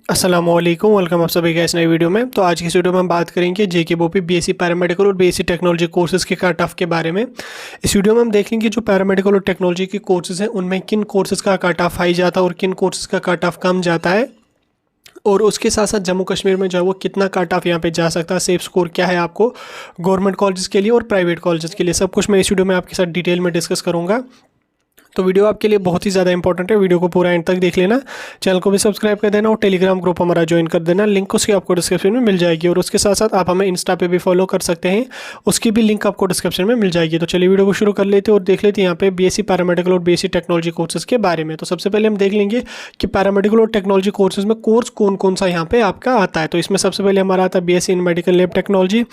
अस्सलामुअलैकुम, वेलकम आप सभी का इस नई वीडियो में। तो आज की इस वीडियो में हम बात करेंगे जेकेबीओपी बीएससी पैरामेडिकल और बीएससी टेक्नोलॉजी कोर्सेज के कट ऑफ के बारे में। इस वीडियो में हम देखेंगे जो पैरामेडिकल और टेक्नोलॉजी के कोर्सेज हैं उनमें किन कोर्सेज का कट ऑफ हाई जाता है और किन कोर्सेज का कट ऑफ कम जाता है, और उसके साथ साथ जम्मू कश्मीर में जो है वो कितना कट ऑफ यहाँ पे जा सकता है, सेफ स्कोर क्या है आपको गवर्नमेंट कॉलेजेस के लिए और प्राइवेट कॉलेजेस के लिए, सब कुछ मैं इस वीडियो में आपके साथ डिटेल में डिस्कस करूँगा। तो वीडियो आपके लिए बहुत ही ज़्यादा इंपॉर्टेंट है, वीडियो को पूरा एंड तक देख लेना। चैनल को भी सब्सक्राइब कर देना और टेलीग्राम ग्रुप हमारा ज्वाइन कर देना, लिंक उसकी आपको डिस्क्रिप्शन में मिल जाएगी। और उसके साथ साथ आप हमें इंस्टा पे भी फॉलो कर सकते हैं, उसकी भी लिंक आपको डिस्क्रिप्शन में मिल जाएगी। तो चलिए वीडियो को शुरू कर लेते हैं और देख लेते हैं यहाँ पे बीएससी पैरामेडिकल और बीएससी टेक्नोलॉजी कोर्सेज के बारे में। तो सबसे पहले हम देख लेंगे कि पैरामेडिकल और टेक्नोलॉजी कोर्सेज में कोर्स कौन कौन सा यहाँ पे आपका आता है। तो इसमें सबसे पहले हमारा आता है BSc in medical lab technology,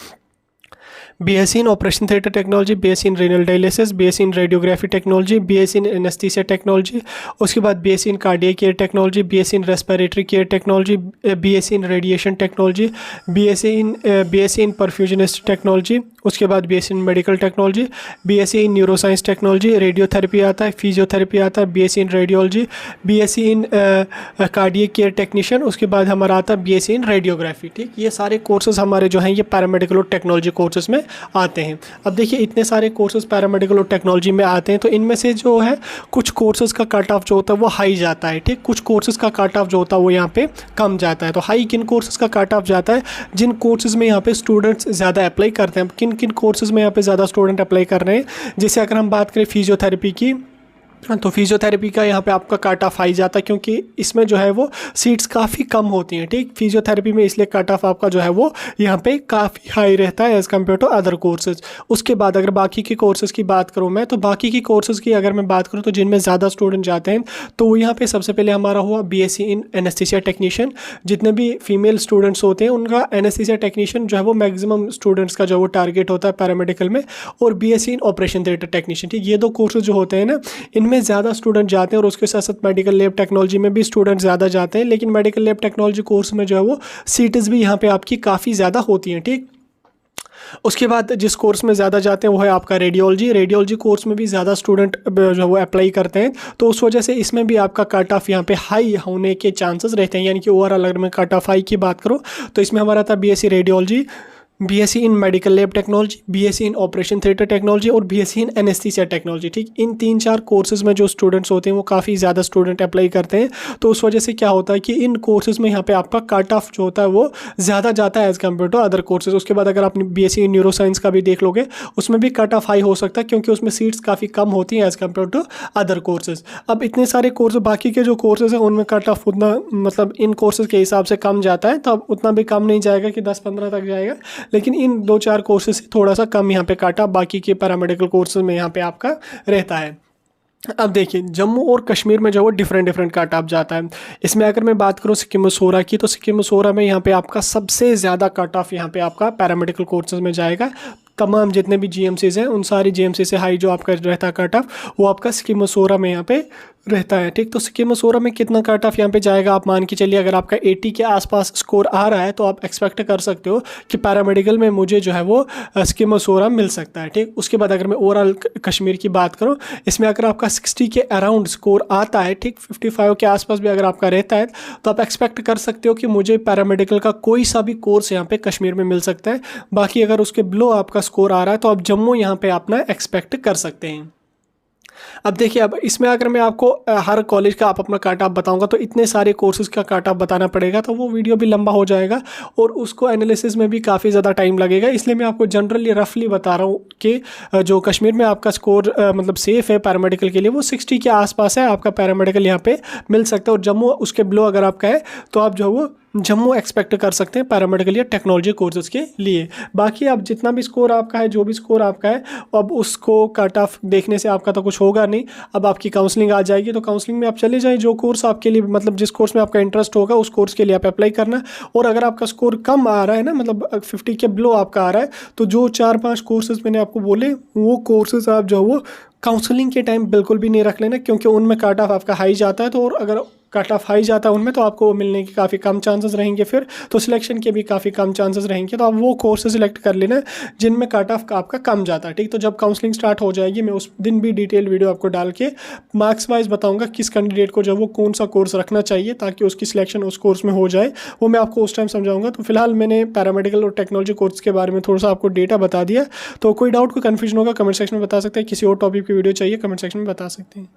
BSc in operation theatre technology, BSc in renal dialysis, BSc in radiography technology, BSc in anaesthesia technology, उसके बाद BSc in cardiac care technology, BSc in respiratory care technology, BSc in radiation technology, BSc in perfusionist technology, उसके बाद BSc in medical technology, BSc in neuroscience technology, radiotherapy आता है, physiotherapy आता है, BSc in radiology, BSc in cardiac care technician, उसके बाद हमारा आता है बीएससी इन रेडियोग्राफी। ठीक, ये सारे कोर्सेज हमारे जो हैं ये पैरामेडिकल और टेक्नोलॉजी कोर्सेज में आते हैं। अब देखिए इतने सारे कोर्सेज पैरामेडिकल और टेक्नोलॉजी में आते हैं, तो इनमें से जो है कुछ कोर्सेज का कट ऑफ जो होता है वो हाई जाता है। ठीक, कुछ कोर्सेज का कट ऑफ जो होता है वो यहाँ पे कम जाता है। तो हाई किन कोर्सेज का कट ऑफ जाता है, जिन कोर्सेज में यहाँ पे स्टूडेंट्स ज़्यादा अप्लाई करते हैं। किन किन कोर्सेज में यहाँ पे ज़्यादा स्टूडेंट अप्लाई कर रहे हैं, जैसे अगर हम बात करें फिजियोथेरेपी की, तो फिजियोथेरेपी का यहाँ पे आपका कट ऑफ हाई जाता है, क्योंकि इसमें जो है वो सीट्स काफ़ी कम होती हैं। ठीक, फिजियोथेरेपी में इसलिए कट ऑफ आपका जो है वो यहाँ पे काफ़ी हाई रहता है as compared to other courses. उसके बाद अगर बाकी के कोर्सेज की बात करूँ मैं, तो बाकी की कोर्सेज की अगर मैं बात करूँ तो जिनमें ज़्यादा स्टूडेंट जाते हैं, तो वो यहाँ पे सबसे पहले हमारा हुआ बीएससी इन एनेस्थीसिया टेक्नीशियन। जितने भी फीमेल स्टूडेंट्स होते हैं उनका एनेस्थीसिया टेक्नीशियन जो है वो मैक्सिमम स्टूडेंट्स का जो वो टारगेट होता है पैरामेडिकल में, और BSc in operation theatre technician. ठीक, ये दो कोर्सेज जो होते हैं ना, इनमें ज़्यादा स्टूडेंट जाते हैं, और उसके साथ साथ मेडिकल लैब टेक्नोलॉजी में भी स्टूडेंट ज़्यादा जाते हैं। लेकिन मेडिकल लैब टेक्नोलॉजी कोर्स में जो है वो सीट्स भी यहाँ पे आपकी काफ़ी ज़्यादा होती हैं। ठीक, उसके बाद जिस कोर्स में ज़्यादा जाते हैं वो है आपका रेडियोलॉजी। रेडियोलॉजी कोर्स में भी ज़्यादा स्टूडेंट जो है वो अप्लाई करते हैं, तो उस वजह से इसमें भी आपका कट ऑफ यहाँ पे हाई होने के चांसेस रहते हैं। यानी कि ओवरऑल अगर मैं कट ऑफ हाई की बात करूँ तो इसमें हमारा था BSc radiology, BSc in medical lab technology, BSc in operation theatre technology और बीएससी इन एनेस्थीसिया टेक्नोलॉजी। ठीक, इन 3-4 कोर्सेज में जो स्टूडेंट्स होते हैं वो काफ़ी ज़्यादा स्टूडेंट अप्लाई करते हैं, तो उस वजह से क्या होता है कि इन कोर्सेज में यहाँ पे आपका कट ऑफ जो होता है वो ज़्यादा जाता है as compared to other courses. उसके बाद अगर आप बीएससी इन न्यूरोसाइंस का भी देख लोगे, उसमें भी कट ऑफ हाई हो सकता है, क्योंकि उसमें सीट्स काफ़ी कम होती हैं as compared to other courses. अब इतने सारे कोर्स बाकी के जो कोर्सेज हैं उनमें कट ऑफ उतना मतलब इन कोर्सेज के हिसाब से कम जाता है, तो अब उतना भी कम नहीं जाएगा कि 10-15 तक जाएगा, लेकिन इन 2-4 कोर्सेज से थोड़ा सा कम यहाँ पे काटा बाकी के पैरामेडिकल कोर्सेज में यहाँ पे आपका रहता है। अब देखिए जम्मू और कश्मीर में जो है डिफरेंट कट ऑफ जाता है। इसमें अगर मैं बात करूँ सिक्किम सोरा की, तो सिक्किम सोरा में यहाँ पे आपका सबसे ज़्यादा कट ऑफ यहाँ पे आपका पैरामेडिकल कोर्सेज में जाएगा। तमाम जितने भी जीएमसीज हैं उन सारी जीएमसी से हाई जो आपका रहता है कट ऑफ, वो आपका सिक्किम सोरा में यहाँ पे रहता है। ठीक, तो सिक्किम सोरा में कितना कट ऑफ यहाँ पे जाएगा, आप मान के चलिए अगर आपका 80 के आसपास स्कोर आ रहा है तो आप एक्सपेक्ट कर सकते हो कि पैरामेडिकल में मुझे जो है वो सिक्किम सोरा मिल सकता है। ठीक, उसके बाद अगर मैं ओवरऑल कश्मीर की बात करूँ, इसमें अगर आपका 60 के अराउंड स्कोर आता है, ठीक 55 के आसपास भी अगर आपका रहता है, तो आप एक्सपेक्ट कर सकते हो कि मुझे पैरामेडिकल का कोई सा भी कोर्स यहाँ पे कश्मीर में मिल सकता है। बाकी अगर उसके बिलो आपका स्कोर आ रहा है तो आप जम्मू यहाँ पे अपना एक्सपेक्ट कर सकते हैं। अब देखिए, अब इसमें अगर मैं आपको हर कॉलेज का आप अपना कट ऑफ बताऊंगा तो इतने सारे कोर्सेज का कट ऑफ बताना पड़ेगा, तो वो वीडियो भी लंबा हो जाएगा और उसको एनालिसिस में भी काफ़ी ज़्यादा टाइम लगेगा। इसलिए मैं आपको जनरली रफली बता रहा हूँ कि जो कश्मीर में आपका स्कोर मतलब सेफ़ है पैरामेडिकल के लिए वो 60 के आसपास है, आपका पैरामेडिकल यहाँ पे मिल सकता है। और जम्मू उसके बिलो अगर आपका है तो आप जो है वो जम्मू एक्सपेक्ट कर सकते हैं पैरामेडिकल या टेक्नोलॉजी कोर्सेज के लिए। बाकी अब जितना भी स्कोर आपका है, जो भी स्कोर आपका है, अब उसको कट ऑफ देखने से आपका तो कुछ होगा नहीं। अब आपकी काउंसलिंग आ जाएगी, तो काउंसलिंग में आप चले जाएं, जो कोर्स आपके लिए मतलब जिस कोर्स में आपका इंटरेस्ट होगा उस कोर्स के लिए आप अप्लाई करना। और अगर आपका स्कोर कम आ रहा है ना, मतलब 50 के बिलो आपका आ रहा है, तो जो 4-5 कोर्सेज मैंने आपको बोले वो कोर्सेज आप जो वो काउंसलिंग के टाइम बिल्कुल भी नहीं रख लेना, क्योंकि उनमें कट ऑफ आपका हाई जाता है। तो और अगर कट ऑफ हाई जाता है उनमें, तो आपको मिलने के काफ़ी कम चांसेस रहेंगे फिर, तो सिलेक्शन के भी काफ़ी कम चांसेस रहेंगे। तो आप वो कोर्स सिलेक्ट कर लेना जिनमें कट ऑफ आपका कम जाता है, ठीक। तो जब काउंसलिंग स्टार्ट हो जाएगी मैं उस दिन भी डिटेल वीडियो आपको डाल के मार्क्स वाइज बताऊंगा किस कैंडिडेट को जो वो कौन सा कोर्स रखना चाहिए ताकि उसकी सिलेक्शन उस कोर्स में हो जाए, वो मैं आपको उस टाइम समझाऊंगा। तो फिलहाल मैंने पैरामेडिकल और टेक्नोलॉजी कोर्स के बारे में थोड़ा सा आपको डेटा बता दिया। तो कोई डाउट कोई कन्फ्यूजन होगा कमेंट सेक्शन में बता सकते हैं, किसी और टॉपिक की वीडियो चाहिए कमेंट सेक्शन में बता सकते हैं।